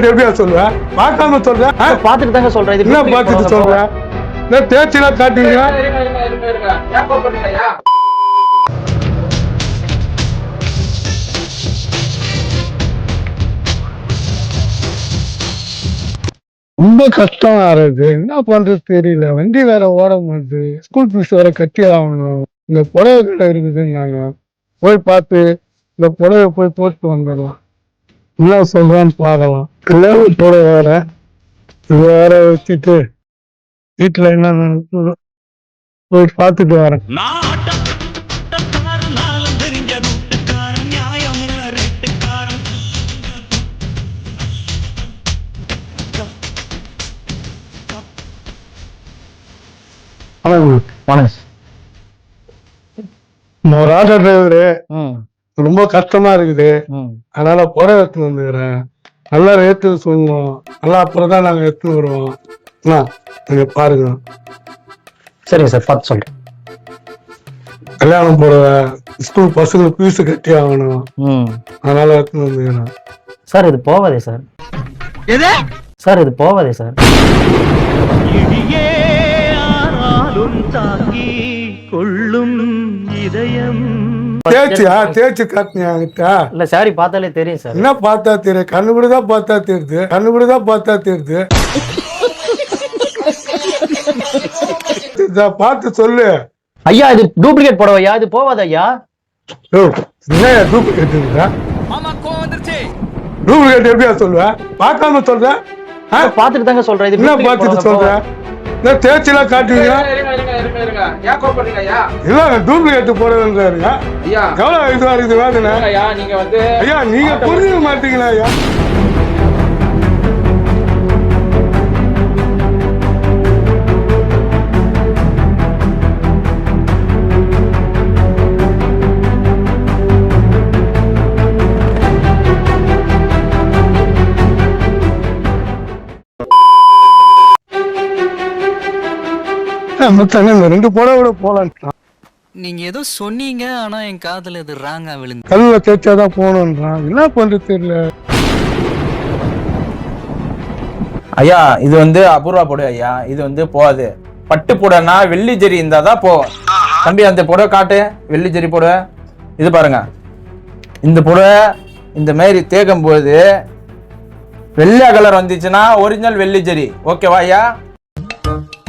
கேட்டு எப்படியா சொல்லுவேன்? பார்க்காம சொல்றேன். பார்த்துட்டு தாங்க சொல்றேன். இது என்ன பார்த்துட்டு சொல்றேன்? தேய்ச்சிலாம் காட்டுவீங்க. ரொம்ப கஷ்டமா இருக்கு. என்ன பண்றது தெரியல. வண்டி வேற ஓட மாட்டுது. ஸ்கூல் ஃபீஸ் வேற கட்டி ஆகணும். இந்த புடவை கடை இருக்குதுன்னாங்க. போய் பார்த்து இந்த புடவை போய் போட்டு வந்துடலாம். என்ன சொல்றான்னு பார்க்கலாம். கல்யாணம் புடவை வேற இது வேற வச்சுட்டு வீட்டுல என்ன நடக்குதோ போய் பார்த்துட்டு வரேன். ஒரு ஆட்டோ டிரைவரு ரொம்ப கஷ்டமா இருக்குது. அதனால புடவை எடுத்துன்னு வந்துக்கிறேன். நல்லா ரேட்டு சொல்லணும். நல்லா அப்புறம் தான் நாங்க எடுத்துன்னு வருவோம். நீங்க பாருங்க. சரிங்க சார், பார்த்து சொல்றேன். கல்யாணம் புடவை ஸ்கூல் பசங்களுக்கு ஃபீஸ் கட்டி ஆகணும். அதனால எடுத்துன்னு வந்துக்கிறேன். சார் இது போவாதே சார். சார் இது போவாதே சார். தேய்ச்சி காட்டினியா? இல்ல சாரி பார்த்தாலே தெரியும் சார். என்ன பார்த்தா தெரியும்? கண்ணுபடிதான் பார்த்தா தெரியுது. கண்ணுபடிதான் பார்த்தா தெரியுது. பார்த்து சொல்லு ஐயா. இது டூப்ளிகேட் புடவையா? இது போவாது ஐயா. டூப்ளிகேட் டூப்ளிகேட் எப்படியா சொல்லுவேன்? பார்க்காம சொல்றேன். பார்த்துட்டு தாங்க சொல்றேன். இது என்ன பார்த்துட்டு சொல்றேன்? தேய்ச்சிலாம் காட்டுவீங்க. இல்ல டூப்ளிகேட் போடுறேன்றாருங்க. எவ்வளவு இதுவா இருக்குது வேதனை? ஐயா நீங்க புரிஞ்சுக்க மாட்டீங்களா ஐயா? ரெண்டு புடவை போலாம். நீங்க ஏதோ சொன்னீங்க, ஆனா என் காதுல இது ராங்கா விழுந்து. கல்லுல தேய்ச்சாதான் போகணும்ன்றான். என்ன பண்றது தெரியல ஐயா. இது வந்து அபூர்வா புடவை ஐயா. இது வந்து போகாது. பட்டு புடவைனா வெள்ளி ஜெரி இருந்தாதான் போகும். தம்பி அந்த புடவை காட்டு. வெள்ளி ஜெரி புடவை இது பாருங்க. இந்த புடவை இந்த மாதிரி தேக்கும் போது வெள்ளை கலர் வந்துச்சுன்னா ஒரிஜினல் வெள்ளி ஜெரி. ஓகேவா ஐயா?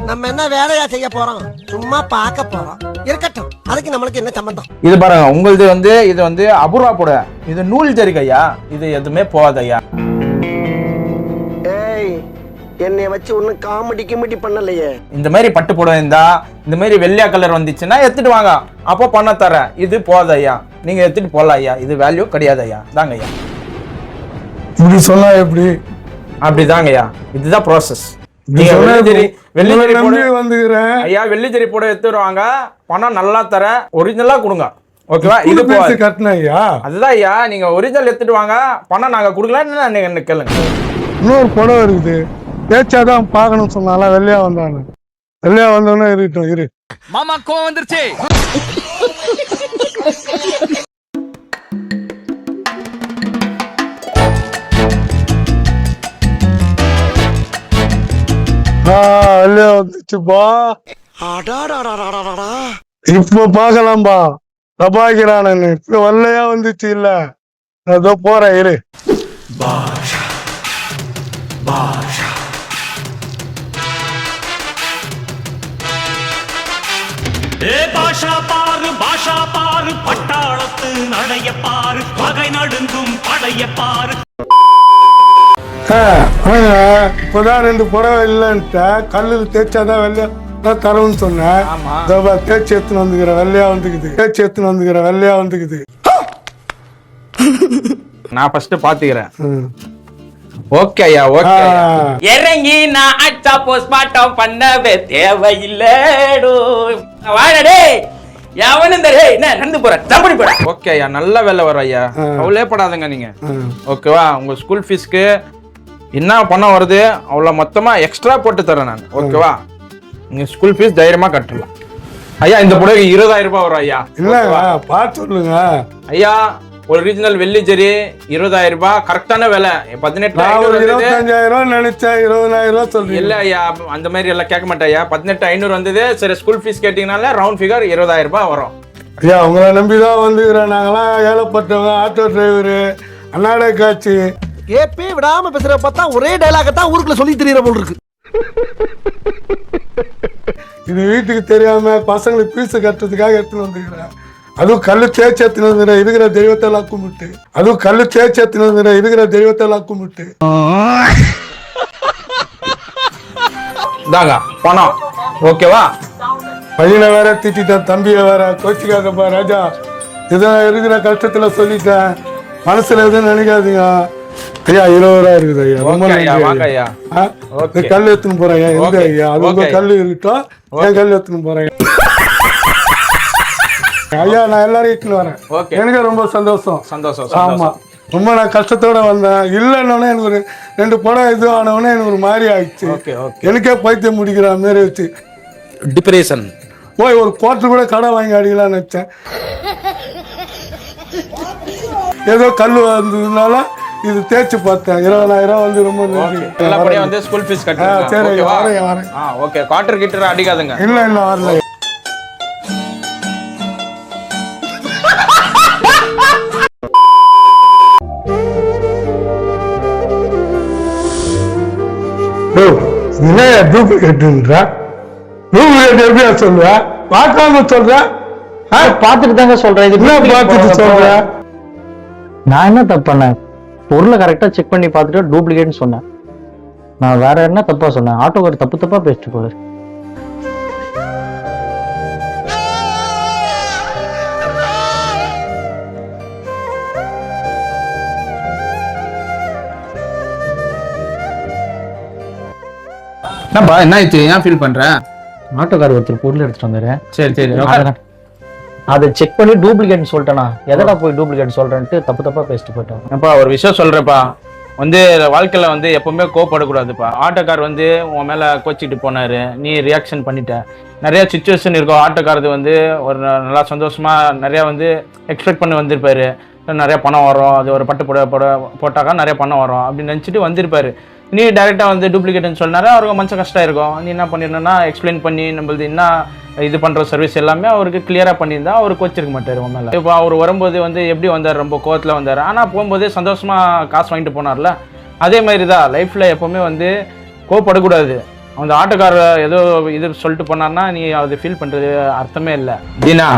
நம்ம என்ன வேலையா செய்ய போறோம்? சும்மா பார்க்க போறோம். இருக்கட்டும், அதுக்கு நம்மளுக்கு என்ன சம்பந்தம்? இது பாருங்க, உங்களது வந்து இது வந்து அபூர்வா புடவை. இது நூல் ஜரிகை ஐயா. இது எதுவுமே போகாது ஐயா. ஏய், என்னைய வச்சு ஒன்னும் காமெடி கிமெடி பண்ணலையே. இந்த மாதிரி பட்டு புடவை இருந்தா இந்த மாதிரி வெள்ளையா கலர் வந்துச்சுன்னா எடுத்துட்டு வாங்க, அப்போ பண்ண தரேன். இது போகாது ஐயா. நீங்க எடுத்துட்டு போகலாம் ஐயா. இது வேல்யூ கிடையாது ஐயா. தாங்க ஐயா. இப்படி சொன்னா எப்படி? அப்படிதாங்க ஐயா. இதுதான் ப்ராசஸ். வெள்ளிச்செரி போட எடுத்துருவாங்க. பணம் நல்லா தர, ஒரிஜினலா கொடுங்க. ஓகேவா? இது கட்டினா அதுதான் ஐயா. நீங்க ஒரிஜினல் எடுத்துட்டு வாங்க, பணம் நாங்க கொடுக்கல. நீங்க கேளுங்க. இன்னொரு புடவை இருக்குது. தேய்ச்சாதான் பாக்கணும் சொன்னால வெள்ளையா வந்தானு. வெள்ளையா வந்தோன்னா இருக்கட்டும். இரு மாமா, கோவம் வந்துருச்சு. இப்ப பாக்கலாம்பா. தபாய்க்கிறான். இப்ப வெள்ளையா வந்துச்சு இல்ல? அதோ போறேன். இரு பாஷா பாரு பட்டாளத்து நடைய பாரு, பகை நடுங்கும் படைய பாரு. இப்பதான் ரெண்டு புடவை இல்லைன்ட்ட. கல்லுல தேய்ச்சாதான் வெள்ளையா தரவுன்னு சொன்னேன். தேய்ச்சி எடுத்துன்னு வந்துக்கிற வெள்ளையா வந்துக்குது. தேய்ச்சி எடுத்துன்னு வந்துக்கிற வெள்ளையா வந்துக்குது. நான் ஃபர்ஸ்ட் பாத்துக்கிறேன். ஓகே ஐயா. ஓகே. இறங்கி நான் அச்சா போஸ்ட்மார்ட்டம் பண்ணவே தேவையில்லைடோ. வாடடே எவனும் என்ன நடந்து போற தம்பி போற. ஓகே ஐயா. நல்ல வேலை வரும் ஐயா. அவ்வளே படாதுங்க நீங்க. ஓகேவா? உங்க ஸ்கூல் ஃபீஸ்க்கு என்ன பணம் வருது அவ்வளோ மொத்தமா எக்ஸ்ட்ரா போட்டு தரேன் நான். ஓகேவா? நீங்க ஸ்கூல் ஃபீஸ் தைரியமா கட்டலாம் ஐயா. இந்த புடவைக்கு 20,000 ரூபாய் வரும் ஐயா. இல்ல பார்த்து சொல்லுங்க ஐயா. ஒரிஜினல் வெள்ளி ஜெரி 20,000 ரூபாய் கரெக்டான விலை. 18,500 25,000 நினைச்சேன், 20,000 சொல்றீங்க. இல்ல ஐயா, அந்த மாதிரி எல்லாம் கேட்க மாட்டேன் ஐயா. 18,500 வந்தது. சரி, ஸ்கூல் ஃபீஸ் கேட்டீங்கனால ரவுண்ட் ஃபிகர் 20,000 ரூபாய் வரும். ஐயா உங்களை நம்பிதான் வந்துக்கிறேன். நாங்களாம் ஏழப்பட்டவங்க, ஆட்டோ டிரைவரு, அண்ணாடை காட்சி. கேப்பே விடாம பேசுற பார்த்தா ஒரே டைலாக தான் ஊருக்குள்ள சொல்லி தெரியற போல் இருக்கு. இது வீட்டுக்கு தெரியாம பசங்களுக்கு பீஸ் கட்டுறதுக்காக எடுத்துன்னு வந்துக்கிறேன். அதுவும் கல்லு தேய்ச்சி எடுத்துன்னு வந்துக்கிறேன், இருக்கிற தெய்வத்தெல்லாம் கும்பிட்டு. அதுவும் கல்லு தேய்ச்சி எடுத்துன்னு வந்துக்கிறேன், இருக்கிற தெய்வத்தெல்லாம் கும்பிட்டு. தாங்க பணம், ஓகேவா? பையனை வேற திட்டேன், தம்பியை வேற கோச்சிக்காதப்பா ராஜா. இதான் இருக்கிற கஷ்டத்துல சொல்லிட்டேன், மனசுல எதுவும் நினைக்காதீங்க. ஐயா 20,000 இருக்குது ஐயா, ரொம்ப நன்றி. கல் எடுத்துன்னு போறேன் எங்க ஐயா? அது உங்க கல் இருக்கட்டும், என் கல் எடுத்துன்னு போறேன் ஐயா. நான் எல்லாரும் இட்டுன்னு வரேன். எனக்கு ரொம்ப சந்தோஷம். ஆமா, ரொம்ப நான் கஷ்டத்தோட வந்தேன். இல்லைன்னு எனக்கு ஒரு 2 படம் இது ஆனவொடனே எனக்கு ஒரு மாதிரி ஆயிடுச்சு. எனக்கே பைத்தியம் முடிக்கிற மாதிரி வச்சு டிப்ரெஷன் போய் ஒரு கோட்டர் கூட கடை வாங்கி அடிக்கலாம்னு வச்சேன். ஏதோ கல் வந்ததுனால இது தேய்ச்சி பார்த்தேன். 20,000 வந்து ரொம்ப நன்றி. நல்லபடியா வந்து ஸ்கூல் ஃபீஸ் கட்டுங்க. சரி வரேன். ஓகே, குவார்டர் கிட்ட அடிக்காதுங்க. இல்ல வரல. என்ன டூப்ளிகேட்ன்றா? டூப்ளிகேட் எப்படியா சொல்ற? பார்க்காம சொல்ற? பார்த்துட்டு தாங்க சொல்றேன். இது என்ன பார்த்துட்டு சொல்ற? நான் என்ன தப்பு பண்ணேன்? பொருளை கரெக்டா செக் பண்ணி பார்த்துட்டு டூப்ளிகேட்னு சொன்னேன். நான் வேற என்ன தப்பா சொன்னேன்? ஆட்டோக்கார் தப்பா பேசிட்டு போகுது. என்ன ஆயிடுச்சு? ஏன் ஃபீல் பண்ற? ஆட்டோக்கார் ஒருத்தர் பொருள் எடுத்துட்டு வந்தாரு. சரி அதை செக் பண்ணி டூப்ளிகேட்னு சொல்லிட்டேனா? எதடா போய் டூப்ளிகேட் சொல்றேன்ட்டு தப்பா பேசிட்டு போயிட்டாங்க. ஒரு விஷயம் சொல்றேன்ப்பா, வந்து வாழ்க்கையில வந்து எப்பவுமே கோவப்படக்கூடாதுப்பா. ஆட்டோக்கார் வந்து உன் மேல கோச்சிட்டு போனாரு, நீ ரியாக்ஷன் பண்ணிட்ட. நிறைய சுச்சுவேஷன் இருக்கும். ஆட்டோக்காரது வந்து ஒரு நல்லா சந்தோஷமா நிறைய வந்து எக்ஸ்பெக்ட் பண்ணி வந்திருப்பாரு. நிறைய பணம் வரும், அது ஒரு பட்டு போட்டாக்கா நிறைய பணம் வரும் அப்படின்னு நினச்சிட்டு வந்திருப்பாரு. நீ டைரெக்டாக வந்து டூப்ளிகேட்னு சொன்னாரு, அவருக்கு மனசு கஷ்டம் இருக்கும். நீ என்ன பண்ணிருந்தா எக்ஸ்பிளைன் பண்ணி நம்மளது என்ன இது பண்ணுற சர்வீஸ் எல்லாமே அவருக்கு கிளியராக பண்ணியிருந்தா அவருக்கு கோச்சிருக்க மாட்டார் உன் மேலே. இப்போ அவர் வரும்போது வந்து எப்படி வந்தார்? ரொம்ப கோவத்தில் வந்தார். ஆனால் போகும்போதே சந்தோஷமாக காசு வாங்கிட்டு போனார்ல. அதே மாதிரி தான் லைஃப்பில் எப்போவுமே வந்து கோவப்படக்கூடாது. அந்த ஆட்டோக்காரர் ஏதோ இது சொல்லிட்டு போனார்னா நீ அதை ஃபீல் பண்ணுறது அர்த்தமே இல்லை. தீனா,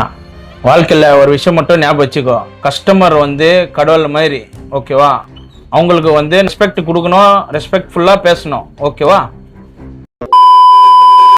வாழ்க்கையில் ஒரு விஷயம் மட்டும் ஞாபகம் வச்சுக்கோ, கஸ்டமர் வந்து கடவுள் மாதிரி, ஓகேவா? அவங்களுக்கு வந்து ரெஸ்பெக்ட் கொடுக்கணும், ரெஸ்பெக்ட்ஃபுல்லாக பேசணும், ஓகேவா?